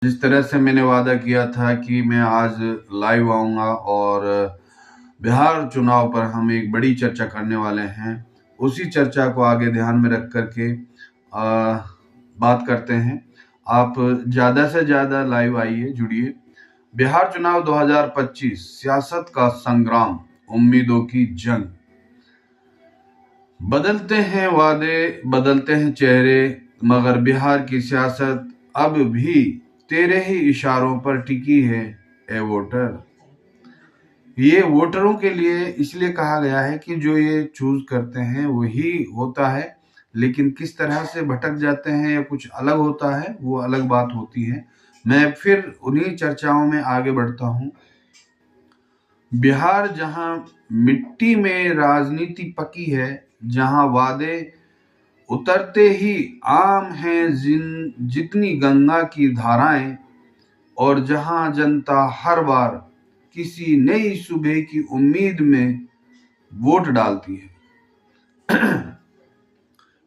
जिस तरह से मैंने वादा किया था कि मैं आज लाइव आऊँगा और बिहार चुनाव पर हम एक बड़ी चर्चा करने वाले हैं, उसी चर्चा को आगे ध्यान में रख कर के बात करते हैं। आप ज़्यादा से ज़्यादा लाइव आइए, जुड़िए। बिहार चुनाव 2025 सियासत का संग्राम, उम्मीदों की जंग। बदलते हैं वादे, बदलते हैं चेहरे, मगर बिहार की सियासत अब भी तेरे ही इशारों पर टिकी है ए वोटर। ये वोटरों के लिए इसलिए कहा गया है कि जो ये चूज करते हैं वही होता है, लेकिन किस तरह से भटक जाते हैं या कुछ अलग होता है वो अलग बात होती है। मैं फिर उन्हीं चर्चाओं में आगे बढ़ता हूँ। बिहार जहां मिट्टी में राजनीति पकी है, जहां वादे उतरते ही आम हैं जितनी गंगा की धाराएं, और जहां जनता हर बार किसी नई सुबह की उम्मीद में वोट डालती है।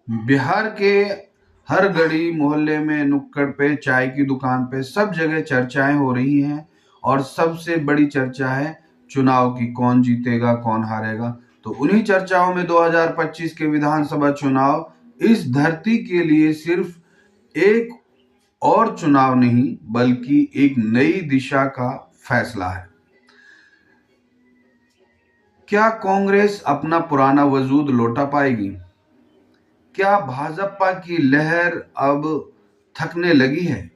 बिहार के हर गली मोहल्ले में, नुक्कड़ पे, चाय की दुकान पे, सब जगह चर्चाएं हो रही हैं, और सबसे बड़ी चर्चा है चुनाव की, कौन जीतेगा कौन हारेगा। तो उन्हीं चर्चाओं में 2025 के विधानसभा चुनाव इस धरती के लिए सिर्फ एक और चुनाव नहीं, बल्कि एक नई दिशा का फैसला है। क्या कांग्रेस अपना पुराना वजूद लौटा पाएगी? क्या भाजपा की लहर अब थकने लगी है?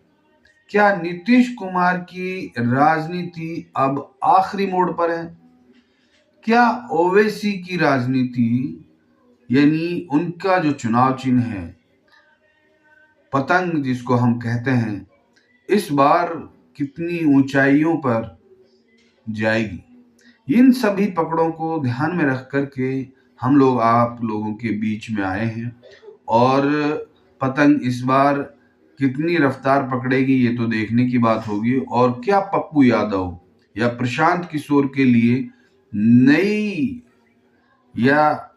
क्या नीतीश कुमार की राजनीति अब आखिरी मोड़ पर है? क्या ओवैसी की राजनीति, यानी उनका जो चुनाव चिन्ह है, पतंग जिसको हम कहते हैं, इस बार कितनी ऊंचाइयों पर जाएगी? इन सभी पकड़ों को ध्यान में रख करके हम लोग आप लोगों के बीच में आए हैं, और पतंग इस बार कितनी रफ्तार पकड़ेगी ये तो देखने की बात होगी। और क्या पप्पू यादव या प्रशांत किशोर के लिए नई या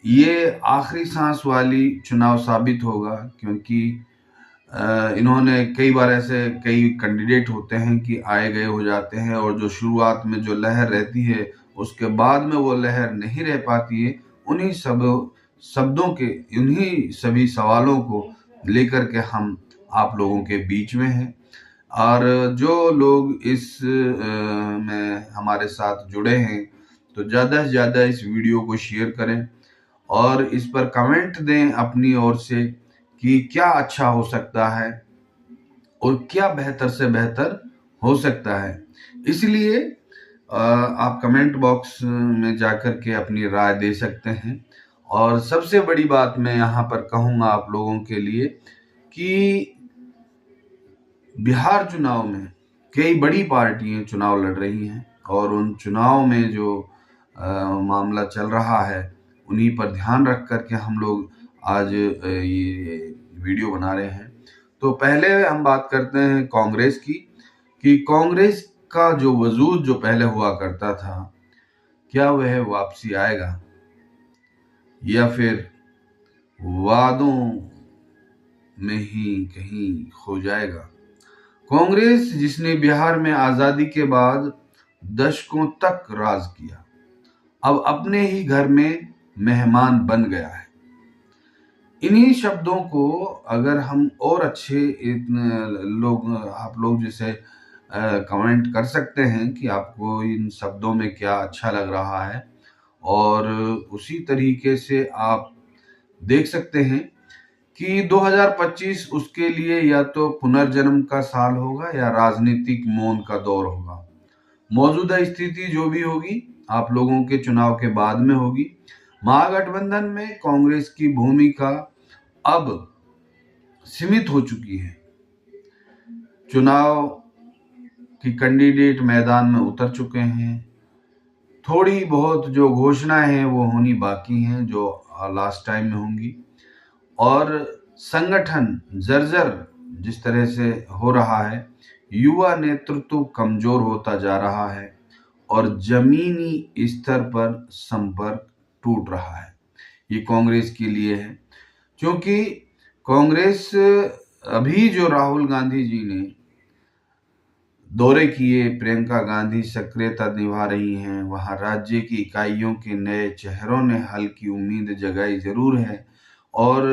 ये आखिरी सांस वाली चुनाव साबित होगा? क्योंकि इन्होंने कई बार ऐसे कई कैंडिडेट होते हैं कि आए गए हो जाते हैं, और जो शुरुआत में जो लहर रहती है उसके बाद में वो लहर नहीं रह पाती है। उन्हीं सब शब्दों के, उन्हीं सभी सवालों को लेकर के हम आप लोगों के बीच में हैं। और जो लोग इस में हमारे साथ जुड़े हैं, तो ज़्यादा से ज़्यादा इस वीडियो को शेयर करें और इस पर कमेंट दें अपनी ओर से कि क्या अच्छा हो सकता है और क्या बेहतर से बेहतर हो सकता है। इसलिए आप कमेंट बॉक्स में जाकर के अपनी राय दे सकते हैं। और सबसे बड़ी बात मैं यहाँ पर कहूँगा आप लोगों के लिए कि बिहार चुनाव में कई बड़ी पार्टियां चुनाव लड़ रही हैं, और उन चुनाव में जो मामला चल रहा है उन्हीं पर ध्यान रख करके हम लोग आज ये वीडियो बना रहे हैं। तो पहले हम बात करते हैं कांग्रेस की, कि कांग्रेस का जो वजूद जो पहले हुआ करता था, क्या वह वापसी आएगा या फिर वादों में ही कहीं खो जाएगा? कांग्रेस जिसने बिहार में आजादी के बाद दशकों तक राज किया, अब अपने ही घर में मेहमान बन गया है। इन्हीं शब्दों को अगर हम और अच्छे लोग, आप लोग जैसे कमेंट कर सकते हैं कि आपको इन शब्दों में क्या अच्छा लग रहा है, और उसी तरीके से आप देख सकते हैं कि 2025 उसके लिए या तो पुनर्जन्म का साल होगा या राजनीतिक मौन का दौर होगा। मौजूदा स्थिति जो भी होगी आप लोगों के चुनाव के बाद में होगी। महागठबंधन में कांग्रेस की भूमिका अब सीमित हो चुकी है। चुनाव की कैंडिडेट मैदान में उतर चुके हैं। थोड़ी बहुत जो घोषणाएं हैं वो होनी बाकी हैं, जो लास्ट टाइम में होंगी। और संगठन जर्जर जिस तरह से हो रहा है, युवा नेतृत्व कमजोर होता जा रहा है, और जमीनी स्तर पर संपर्क टूट रहा है। ये कांग्रेस के लिए है, क्योंकि कांग्रेस अभी जो राहुल गांधी जी ने दौरे किए। प्रियंका गांधी सक्रियता निभा रही हैं। वहां राज्य की इकाइयों के नए चेहरों ने हल्की उम्मीद जगाई जरूर है। और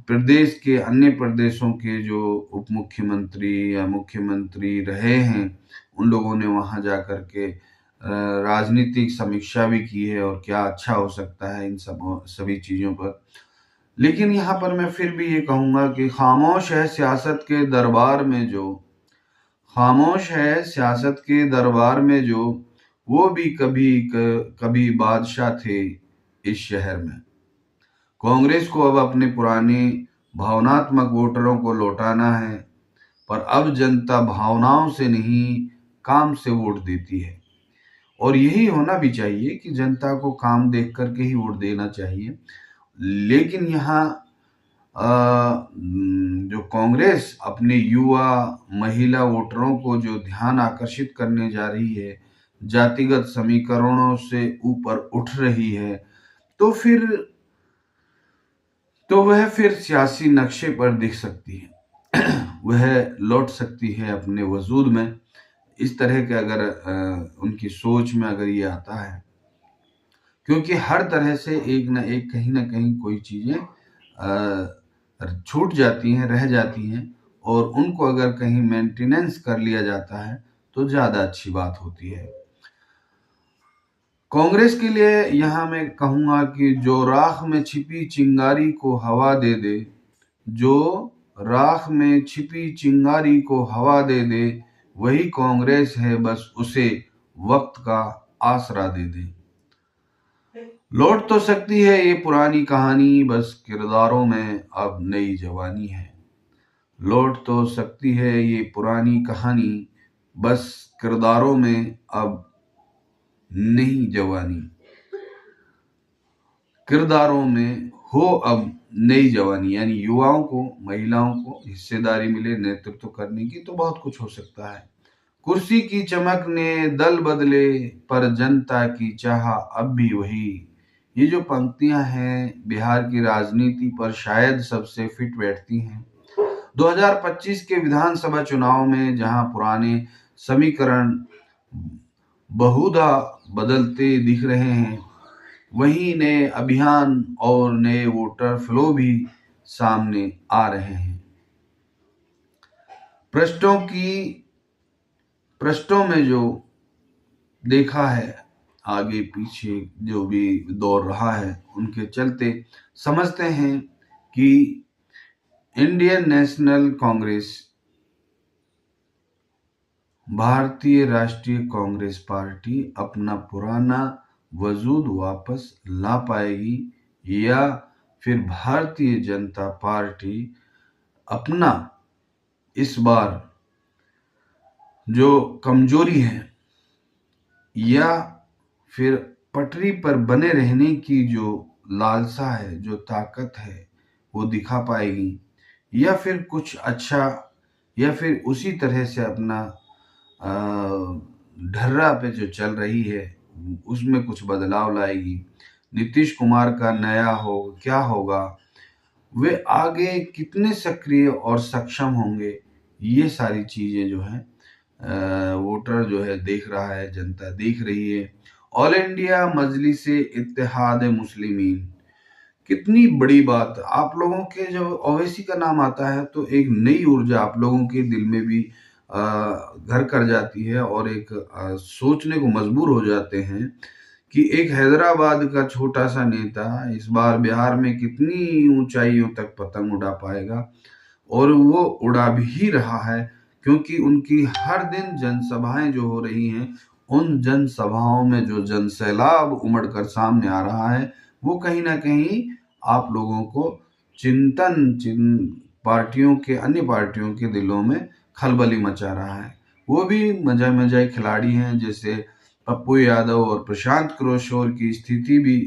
प्रदेश के अन्य प्रदेशों के जो उप मुख्यमंत्री या मुख्यमंत्री रहे हैं, उन लोगों ने वहां जाकर के राजनीतिक समीक्षा भी की है और क्या अच्छा हो सकता है इन सभी चीजों पर। लेकिन यहाँ पर मैं फिर भी ये कहूंगा कि खामोश है सियासत के दरबार में जो, खामोश है सियासत के दरबार में जो, वो भी कभी बादशाह थे इस शहर में। कांग्रेस को अब अपने पुराने भावनात्मक वोटरों को लौटाना है, पर अब जनता भावनाओं से नहीं काम से वोट देती है। और यही होना भी चाहिए कि जनता को काम देख करके ही वोट देना चाहिए। लेकिन यहाँ जो कांग्रेस अपने युवा महिला वोटरों को जो ध्यान आकर्षित करने जा रही है, जातिगत समीकरणों से ऊपर उठ रही है, तो वह फिर सियासी नक्शे पर दिख सकती है। वह लौट सकती है अपने वजूद में। इस तरह के अगर उनकी सोच में अगर ये आता है, क्योंकि हर तरह से एक ना एक कहीं ना कहीं कोई चीजें छूट जाती हैं, रह जाती हैं, और उनको अगर कहीं मेंटेनेंस कर लिया जाता है तो ज्यादा अच्छी बात होती है। कांग्रेस के लिए यहां मैं कहूंगा कि जो राख में छिपी चिंगारी को हवा दे दे, जो राख में छिपी चिंगारी को हवा दे दे, वही कांग्रेस है, बस उसे वक्त का आसरा दे दे। लौट तो सकती है ये पुरानी कहानी, बस किरदारों में अब नई जवानी है। लौट तो सकती है ये पुरानी कहानी, बस किरदारों में अब नई जवानी, किरदारों में हो अब नई जवानी। यानी युवाओं को, महिलाओं को हिस्सेदारी मिले नेतृत्व करने की, तो बहुत कुछ हो सकता है। कुर्सी की चमक ने दल बदले, पर जनता की चाह अब भी वही। ये जो पंक्तियां हैं बिहार की राजनीति पर शायद सबसे फिट बैठती हैं। 2025 के विधानसभा चुनाव में जहां पुराने समीकरण बहुधा बदलते दिख रहे हैं, वहीं नए अभियान और नए वोटर फ्लो भी सामने आ रहे हैं। पृष्ठों में जो देखा है, आगे पीछे जो भी दौर रहा है, उनके चलते समझते हैं कि इंडियन नेशनल कांग्रेस, भारतीय राष्ट्रीय कांग्रेस पार्टी अपना पुराना वजूद वापस ला पाएगी, या फिर भारतीय जनता पार्टी अपना इस बार जो कमजोरी है या फिर पटरी पर बने रहने की जो लालसा है, जो ताकत है, वो दिखा पाएगी, या फिर कुछ अच्छा, या फिर उसी तरह से अपना ढर्रा पे जो चल रही है उसमें कुछ बदलाव लाएगी। नीतीश कुमार का नया हो क्या होगा, वे आगे कितने सक्रिय और सक्षम होंगे, ये सारी चीजें जो है वोटर जो है देख रहा है, जनता देख रही है। ऑल इंडिया मजलिसे इत्तेहाद मुस्लिमीन, कितनी बड़ी बात। आप लोगों के जब ओवैसी का नाम आता है तो एक नई ऊर्जा आप लोगों के दिल में भी घर कर जाती है, और एक सोचने को मजबूर हो जाते हैं कि एक हैदराबाद का छोटा सा नेता इस बार बिहार में कितनी ऊंचाइयों तक पतंग उड़ा पाएगा। और वो उड़ा भी रहा है, क्योंकि उनकी हर दिन जनसभाएं जो हो रही हैं, उन जनसभाओं में जो जनसैलाब उमड़ कर सामने आ रहा है, वो कहीं ना कहीं आप लोगों को पार्टियों के, अन्य पार्टियों के दिलों में खलबली मचा रहा है। वो भी मजाए खिलाड़ी हैं, जैसे पप्पू यादव और प्रशांत किशोर की स्थिति भी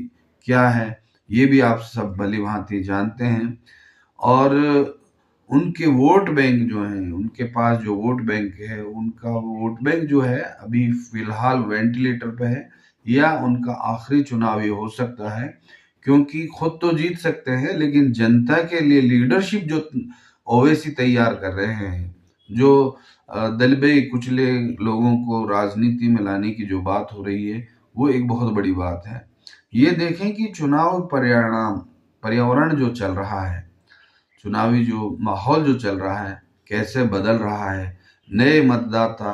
क्या है, ये भी आप सब भली भांति जानते हैं। और उनके वोट बैंक जो हैं, उनके पास जो वोट बैंक है, उनका वोट बैंक जो है अभी फिलहाल वेंटिलेटर पे है, या उनका आखिरी चुनाव ये हो सकता है, क्योंकि खुद तो जीत सकते हैं लेकिन जनता के लिए लीडरशिप जो ओवैसी तैयार कर रहे हैं, जो दबे कुचले लोगों को राजनीति में लाने की जो बात हो रही है वो एक बहुत बड़ी बात है। ये देखें कि चुनाव पर्यावरण जो चल रहा है, चुनावी जो माहौल जो चल रहा है, कैसे बदल रहा है। नए मतदाता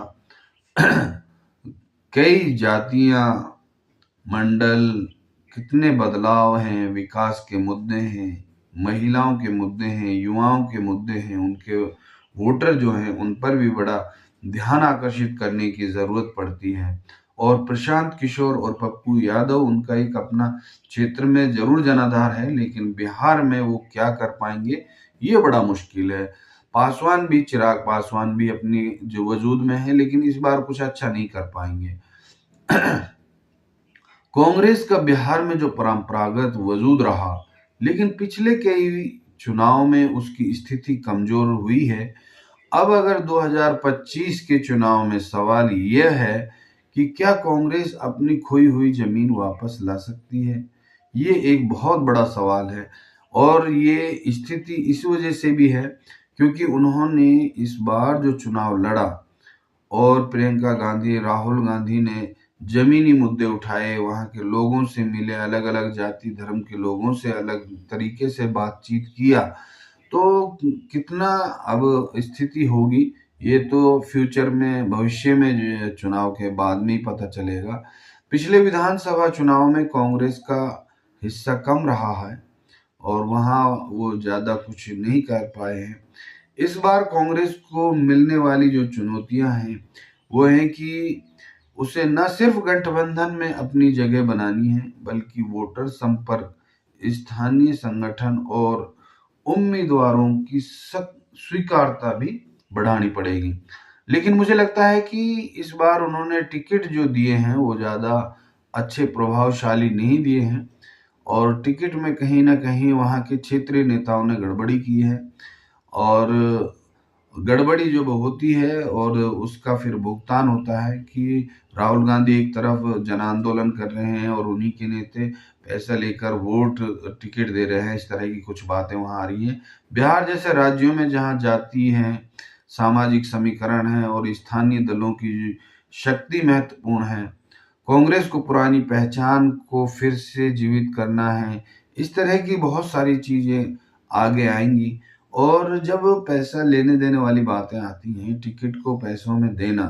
कई जातियां, मंडल, कितने बदलाव हैं, विकास के मुद्दे हैं, महिलाओं के मुद्दे हैं, युवाओं के मुद्दे हैं, उनके वोटर जो हैं उन पर भी बड़ा ध्यान आकर्षित करने की ज़रूरत पड़ती है। और प्रशांत किशोर और पप्पू यादव, उनका एक अपना क्षेत्र में जरूर जनाधार है, लेकिन बिहार में वो क्या कर पाएंगे ये बड़ा मुश्किल है। चिराग पासवान भी अपनी जो वजूद में है, लेकिन इस बार कुछ अच्छा नहीं कर पाएंगे। कांग्रेस का बिहार में जो परंपरागत वजूद रहा, लेकिन पिछले कई चुनाव में उसकी स्थिति कमजोर हुई है। अब अगर 2025 के चुनाव में सवाल यह है कि क्या कांग्रेस अपनी खोई हुई जमीन वापस ला सकती है, ये एक बहुत बड़ा सवाल है। और ये स्थिति इस वजह से भी है क्योंकि उन्होंने इस बार जो चुनाव लड़ा और प्रियंका गांधी, राहुल गांधी ने जमीनी मुद्दे उठाए, वहाँ के लोगों से मिले, अलग अलग जाति धर्म के लोगों से अलग तरीके से बातचीत किया, तो कितना अब स्थिति होगी ये तो फ्यूचर में, भविष्य में चुनाव के बाद में ही पता चलेगा। पिछले विधानसभा चुनाव में कांग्रेस का हिस्सा कम रहा है और वहाँ वो ज़्यादा कुछ नहीं कर पाए हैं। इस बार कांग्रेस को मिलने वाली जो चुनौतियां हैं वो है कि उसे न सिर्फ गठबंधन में अपनी जगह बनानी है, बल्कि वोटर संपर्क, स्थानीय संगठन और उम्मीदवारों की स्वीकारता भी बढ़ानी पड़ेगी। लेकिन मुझे लगता है कि इस बार उन्होंने टिकट जो दिए हैं वो ज़्यादा अच्छे प्रभावशाली नहीं दिए हैं और टिकट में कहीं ना कहीं वहाँ के क्षेत्रीय नेताओं ने गड़बड़ी की है। और गड़बड़ी जब होती है और उसका फिर भुगतान होता है कि राहुल गांधी एक तरफ जन आंदोलन कर रहे हैं और उन्हीं के नेता पैसा लेकर वोट टिकट दे रहे हैं, इस तरह की कुछ बातें वहाँ आ रही हैं। बिहार जैसे राज्यों में जहाँ जाति है, सामाजिक समीकरण है और स्थानीय दलों की शक्ति महत्वपूर्ण है, कांग्रेस को पुरानी पहचान को फिर से जीवित करना है, इस तरह की बहुत सारी चीजें आगे आएंगी। और जब पैसा लेने देने वाली बातें आती हैं, टिकट को पैसों में देना,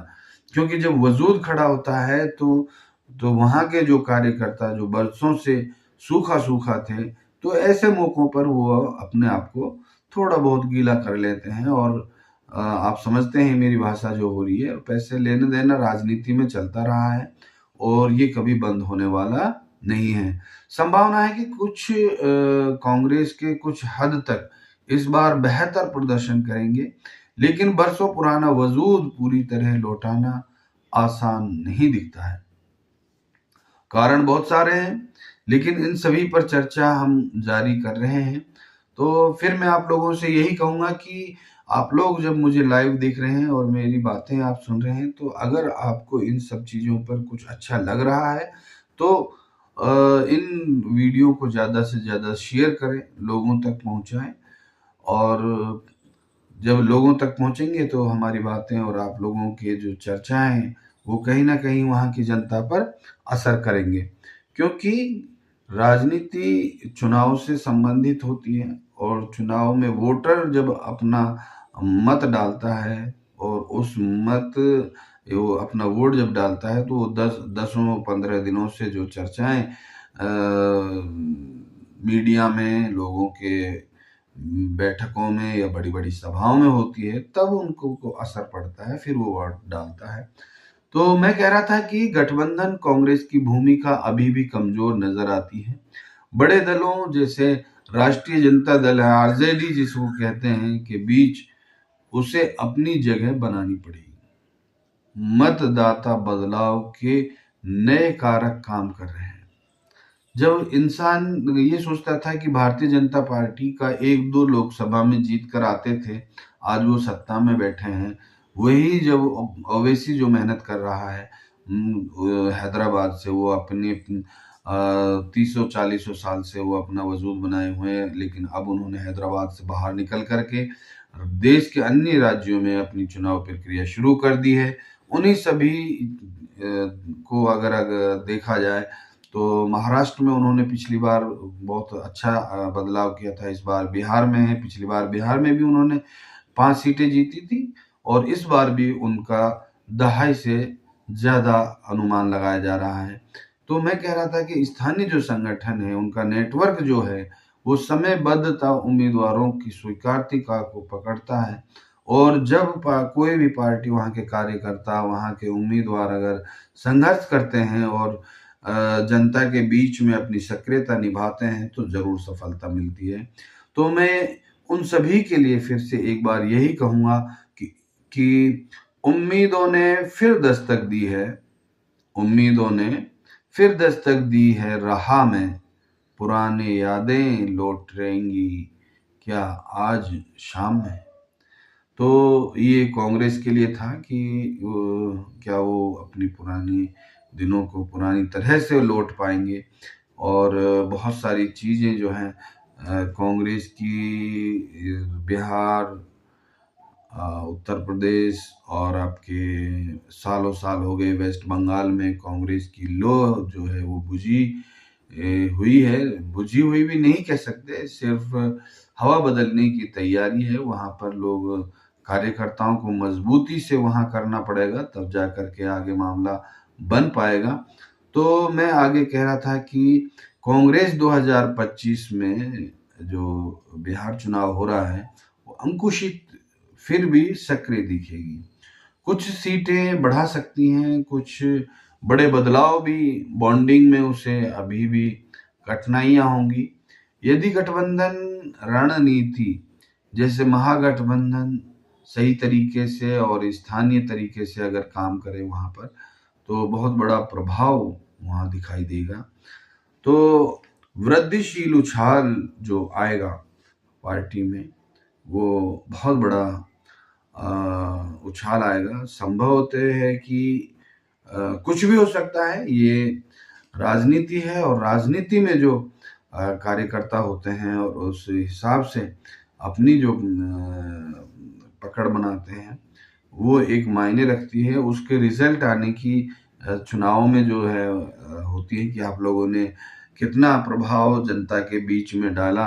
क्योंकि जब वजूद खड़ा होता है तो वहाँ के जो कार्यकर्ता जो बरसों से सूखा सूखा थे, तो ऐसे मौकों पर वो अपने आप को थोड़ा बहुत गीला कर लेते हैं। और आप समझते हैं मेरी भाषा जो हो रही है, पैसे लेने देना राजनीति में चलता रहा है और ये कभी बंद होने वाला नहीं है। संभावना है कि कुछ कांग्रेस के कुछ हद तक इस बार बेहतर प्रदर्शन करेंगे, लेकिन बरसों पुराना वजूद पूरी तरह लौटाना आसान नहीं दिखता है। कारण बहुत सारे हैं, लेकिन इन सभी पर चर्चा हम जारी कर रहे हैं। तो फिर मैं आप लोगों से यही कहूंगा कि आप लोग जब मुझे लाइव देख रहे हैं और मेरी बातें आप सुन रहे हैं, तो अगर आपको इन सब चीज़ों पर कुछ अच्छा लग रहा है तो इन वीडियो को ज़्यादा से ज़्यादा शेयर करें, लोगों तक पहुंचाएं। और जब लोगों तक पहुंचेंगे तो हमारी बातें और आप लोगों के जो चर्चाएं हैं वो कहीं ना कहीं वहाँ की जनता पर असर करेंगे, क्योंकि राजनीति चुनाव से संबंधित होती है और चुनाव में वोटर जब अपना मत डालता है और उस मत वो अपना वोट जब डालता है, तो वो 15 दिनों से जो चर्चाएं मीडिया में, लोगों के बैठकों में या बड़ी बड़ी सभाओं में होती है, तब उनको को असर पड़ता है, फिर वो वोट डालता है। तो मैं कह रहा था कि गठबंधन कांग्रेस की भूमिका अभी भी कमजोर नजर आती है। बड़े दलों जैसे राष्ट्रीय जनता दल है, आरजेडी जिसको कहते हैं, के बीच उसे अपनी जगह बनानी पड़ेगी। मतदाता बदलाव के नए कारक काम कर रहे हैं। जब इंसान ये सोचता था कि भारतीय जनता पार्टी का 1-2 लोकसभा में जीत कर आते थे, आज वो सत्ता में बैठे हैं, वही जब ओवैसी जो मेहनत कर रहा है हैदराबाद से, वो अपने 30-40 साल से वो अपना वजूद बनाए हुए हैं, लेकिन अब उन्होंने हैदराबाद से बाहर निकल करके देश के अन्य राज्यों में अपनी चुनाव प्रक्रिया शुरू कर दी है। उन्हीं सभी को अगर देखा जाए तो महाराष्ट्र में उन्होंने पिछली बार बहुत अच्छा बदलाव किया था। इस बार बिहार में है, पिछली बार बिहार में भी उन्होंने 5 सीटें जीती थी और इस बार भी उनका दहाई से ज़्यादा अनुमान लगाया जा रहा है। तो मैं कह रहा था कि स्थानीय जो संगठन है उनका नेटवर्क जो है वो समयबद्धता उम्मीदवारों की स्वीकार्यता को पकड़ता है और जब कोई भी पार्टी, वहाँ के कार्यकर्ता, वहाँ के उम्मीदवार अगर संघर्ष करते हैं और जनता के बीच में अपनी सक्रियता निभाते हैं तो ज़रूर सफलता मिलती है। तो मैं उन सभी के लिए फिर से एक बार यही कहूँगा कि उम्मीदों ने फिर दस्तक दी है, उम्मीदों ने फिर दस्तक दी है राह में, पुरानी यादें लौटेंगी क्या आज शाम में। तो ये कांग्रेस के लिए था कि क्या वो अपनी पुरानी दिनों को पुरानी तरह से लौट पाएंगे। और बहुत सारी चीज़ें जो हैं कांग्रेस की बिहार, उत्तर प्रदेश और आपके सालों साल हो गए वेस्ट बंगाल में कांग्रेस की लो जो है वो बुझी हुई है। बुझी हुई भी नहीं कह सकते, सिर्फ हवा बदलने की तैयारी है। वहाँ पर लोग कार्यकर्ताओं को मजबूती से वहाँ करना पड़ेगा, तब जा कर के आगे मामला बन पाएगा। तो मैं आगे कह रहा था कि कांग्रेस 2025 में जो बिहार चुनाव हो रहा है वो अंकुशित फिर भी सक्रिय दिखेगी। कुछ सीटें बढ़ा सकती हैं, कुछ बड़े बदलाव भी बॉन्डिंग में उसे अभी भी कठिनाइयां होंगी। यदि गठबंधन रणनीति जैसे महागठबंधन सही तरीके से और स्थानीय तरीके से अगर काम करे वहाँ पर तो बहुत बड़ा प्रभाव वहाँ दिखाई देगा। तो वृद्धिशील उछाल जो आएगा पार्टी में वो बहुत बड़ा उछाल आएगा। संभव होते है कि कुछ भी हो सकता है, ये राजनीति है और राजनीति में जो कार्यकर्ता होते हैं और उस हिसाब से अपनी जो पकड़ बनाते हैं वो एक मायने रखती है। उसके रिजल्ट आने की चुनाव में जो है होती है कि आप लोगों ने कितना प्रभाव जनता के बीच में डाला।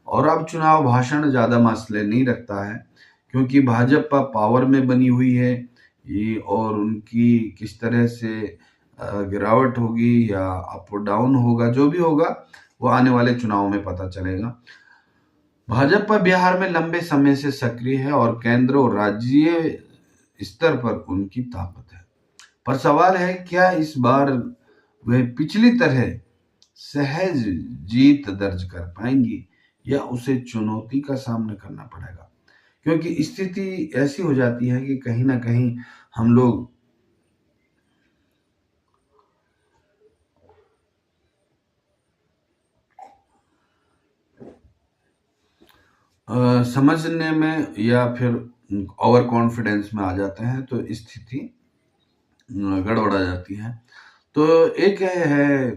और अब चुनाव भाषण ज़्यादा मसले नहीं रखता है क्योंकि भाजपा पावर में बनी हुई है ये, और उनकी किस तरह से गिरावट होगी या अप डाउन होगा, जो भी होगा वो आने वाले चुनाव में पता चलेगा। भाजपा बिहार में लंबे समय से सक्रिय है और केंद्र और राज्य स्तर पर उनकी ताकत है, पर सवाल है क्या इस बार वे पिछली तरह सहज जीत दर्ज कर पाएंगी या उसे चुनौती का सामना करना पड़ेगा। क्योंकि स्थिति ऐसी हो जाती है कि कहीं ना कहीं हम लोग समझने में या फिर ओवर कॉन्फिडेंस में आ जाते हैं तो स्थिति गड़बड़ा जाती है। तो एक है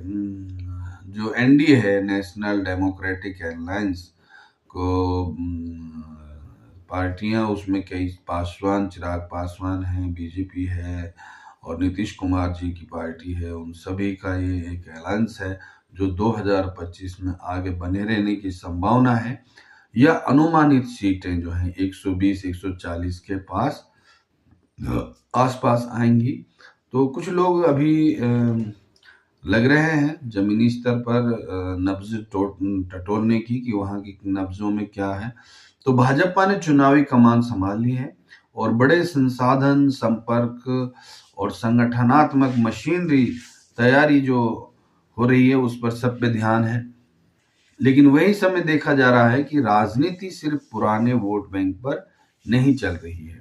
जो एनडीए है, नेशनल डेमोक्रेटिक अलायंस को पार्टियां, उसमें कई पासवान, चिराग पासवान हैं, बीजेपी है और नीतीश कुमार जी की पार्टी है, उन सभी का ये एक अलायंस है जो 2025 में आगे बने रहने की संभावना है। या अनुमानित सीटें जो हैं 120-140 के पास आसपास आएंगी। तो कुछ लोग अभी लग रहे हैं जमीनी स्तर पर नब्ज टटोलने की कि वहाँ की नब्जों में क्या है। तो भाजपा ने चुनावी कमान संभाल ली है और बड़े संसाधन, संपर्क और संगठनात्मक मशीनरी तैयारी जो हो रही है उस पर सब पे ध्यान है। लेकिन वही समय देखा जा रहा है कि राजनीति सिर्फ पुराने वोट बैंक पर नहीं चल रही है।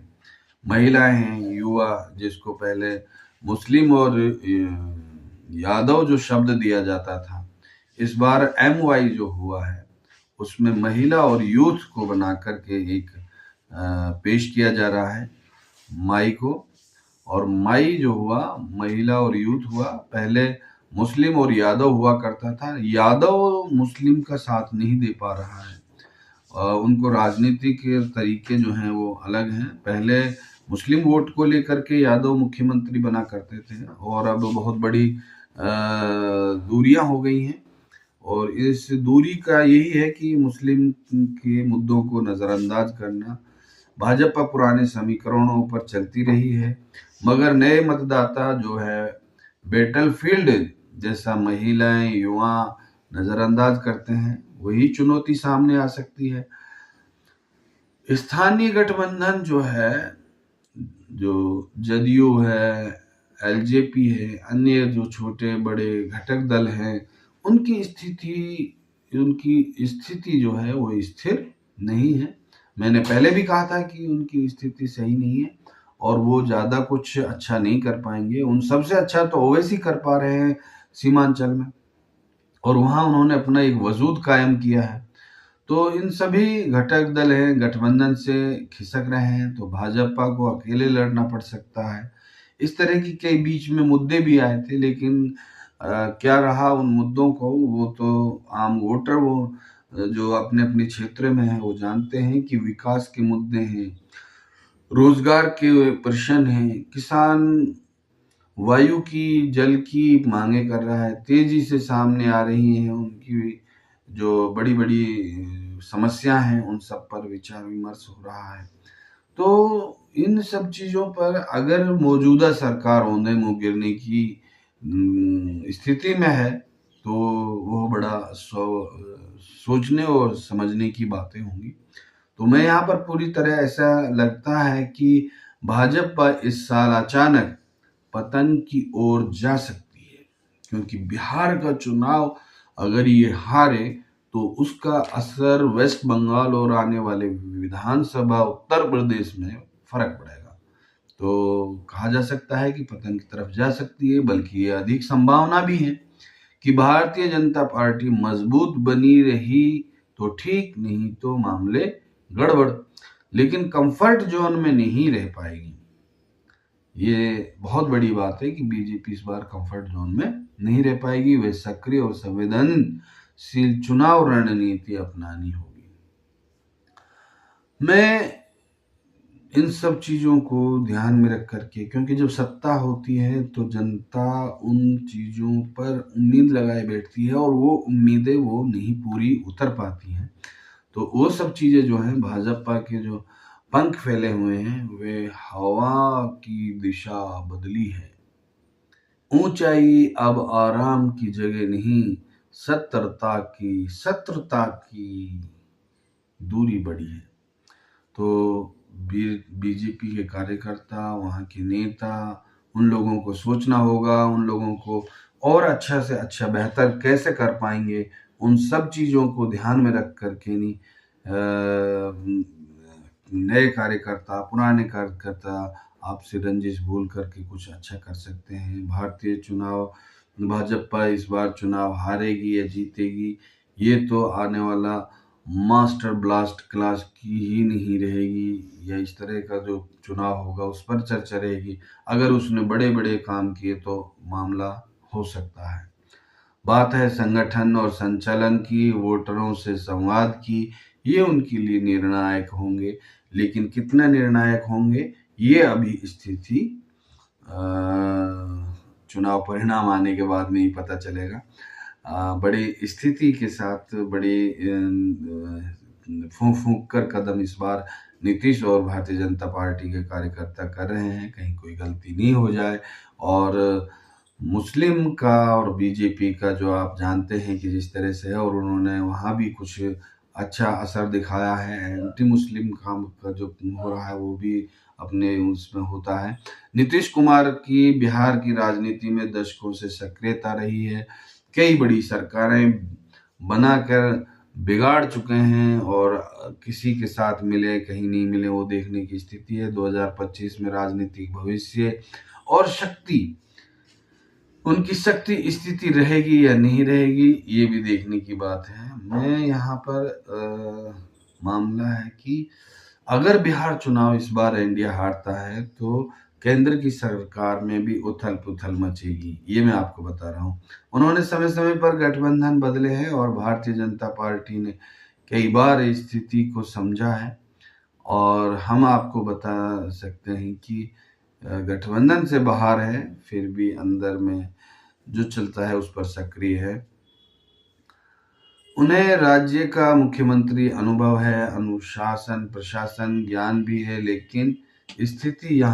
महिलाएं हैं, युवा, जिसको पहले मुस्लिम और यादव जो शब्द दिया जाता था, इस बार MY जो हुआ है उसमें महिला और यूथ को बना करके एक पेश किया जा रहा है माई को। और माई जो हुआ, महिला और यूथ हुआ, पहले मुस्लिम और यादव हुआ करता था। यादव मुस्लिम का साथ नहीं दे पा रहा है उनको राजनीति के तरीके जो हैं वो अलग हैं। पहले मुस्लिम वोट को लेकर के यादव मुख्यमंत्री बना करते थे और अब बहुत बड़ी दूरियां हो गई हैं, और इस दूरी का यही है कि मुस्लिम के मुद्दों को नज़रअंदाज करना। भाजपा पुराने समीकरणों पर चलती रही है, मगर नए मतदाता जो है बैटलफील्ड जैसा महिलाएं, युवा नज़रअंदाज करते हैं, वही चुनौती सामने आ सकती है। स्थानीय गठबंधन जो है, जो जदयू है, एलजेपी है, अन्य जो छोटे बड़े घटक दल हैं, उनकी स्थिति जो है वो स्थिर नहीं है। मैंने पहले भी कहा था कि उनकी स्थिति सही नहीं है और वो ज़्यादा कुछ अच्छा नहीं कर पाएंगे। उन सबसे अच्छा तो ओवैसी कर पा रहे हैं सीमांचल में, और वहाँ उन्होंने अपना एक वजूद कायम किया है। तो इन सभी घटक दल हैं, गठबंधन से खिसक रहे हैं, तो भाजपा को अकेले लड़ना पड़ सकता है। इस तरह की कई बीच में मुद्दे भी आए थे, लेकिन क्या रहा उन मुद्दों को, वो तो आम वोटर, वो जो अपने अपने क्षेत्र में है, वो जानते हैं कि विकास के मुद्दे हैं, रोजगार के प्रश्न हैं, किसान वायु की, जल की मांगे कर रहा है, तेजी से सामने आ रही हैं, उनकी जो बड़ी बड़ी समस्या हैं उन सब पर विचार विमर्श हो रहा है। तो इन सब चीज़ों पर अगर मौजूदा सरकार औंधे मुँह गिरने की स्थिति में है, तो वो बड़ा सोचने और समझने की बातें होंगी। तो मैं यहाँ पर पूरी तरह, ऐसा लगता है कि भाजपा इस साल अचानक पतन की ओर जा सकती है, क्योंकि बिहार का चुनाव अगर ये हारे तो उसका असर वेस्ट बंगाल और आने वाले विधानसभा उत्तर प्रदेश में फर्क पड़ेगा। तो कहा जा सकता है कि पतन की तरफ जा सकती है, बल्कि ये अधिक संभावना भी है कि भारतीय जनता पार्टी मजबूत बनी रही तो ठीक, नहीं तो मामले गड़बड़, लेकिन कंफर्ट जोन में नहीं रह पाएगी। ये बहुत बड़ी बात है कि बीजेपी इस बार कंफर्ट जोन में नहीं रह पाएगी। वे सक्रिय और संवेदनशील चुनाव रणनीति अपनानी होगी। मैं इन सब चीज़ों को ध्यान में रख करके, क्योंकि जब सत्ता होती है तो जनता उन चीज़ों पर उम्मीद लगाए बैठती है और वो उम्मीदें वो नहीं पूरी उतर पाती हैं। तो वो सब चीज़ें जो हैं, भाजपा के जो पंख फैले हुए हैं, वे हवा की दिशा बदली है। ऊंचाई अब आराम की जगह नहीं, शत्रुता की दूरी बढ़ी है। तो बीजेपी के कार्यकर्ता, वहाँ के नेता, उन लोगों को सोचना होगा, उन लोगों को और अच्छा से अच्छा बेहतर कैसे कर पाएंगे, उन सब चीज़ों को ध्यान में रख करके नहीं, नए कार्यकर्ता, पुराने कार्यकर्ता आपसे रंजिश भूल करके कुछ अच्छा कर सकते हैं। भारतीय चुनाव, भाजपा इस बार चुनाव हारेगी या जीतेगी, ये तो आने वाला मास्टर ब्लास्ट क्लास की ही नहीं रहेगी, या इस तरह का जो चुनाव होगा उस पर चर्चा रहेगी। अगर उसने बड़े बड़े काम किए तो मामला हो सकता है। बात है संगठन और संचालन की, वोटरों से संवाद की, ये उनके लिए निर्णायक होंगे, लेकिन कितना निर्णायक होंगे ये अभी स्थिति चुनाव परिणाम आने के बाद में ही पता चलेगा। बड़ी स्थिति के साथ, बड़े फूंक फूंक कर कदम इस बार नीतीश और भारतीय जनता पार्टी के कार्यकर्ता कर रहे हैं, कहीं कोई गलती नहीं हो जाए। और मुस्लिम का और बीजेपी का जो आप जानते हैं कि जिस तरह से है, और उन्होंने वहाँ भी कुछ अच्छा असर दिखाया है, एंटी मुस्लिम काम का जो हो रहा है वो भी अपने उसमें होता है। नीतीश कुमार की बिहार की राजनीति में दशकों से सक्रियता रही है, कई बड़ी सरकारें बनाकर बिगाड़ चुके हैं, और किसी के साथ मिले कहीं नहीं मिले वो देखने की स्थिति है। 2025 में राजनीतिक भविष्य और शक्ति, उनकी शक्ति स्थिति रहेगी या नहीं रहेगी, ये भी देखने की बात है। मैं यहाँ पर मामला है कि अगर बिहार चुनाव इस बार एनडीए हारता है तो केंद्र की सरकार में भी उथल पुथल मचेगी, ये मैं आपको बता रहा हूँ। उन्होंने समय समय पर गठबंधन बदले हैं और भारतीय जनता पार्टी ने कई बार इस स्थिति को समझा है और हम आपको बता सकते हैं कि गठबंधन से बाहर है, फिर भी अंदर में जो चलता है उस पर सक्रिय है। उन्हें राज्य का मुख्यमंत्री अनुभव है, अनुशासन, प्रशासन, ज्ञान भी है, लेकिन स्थिति यहाँ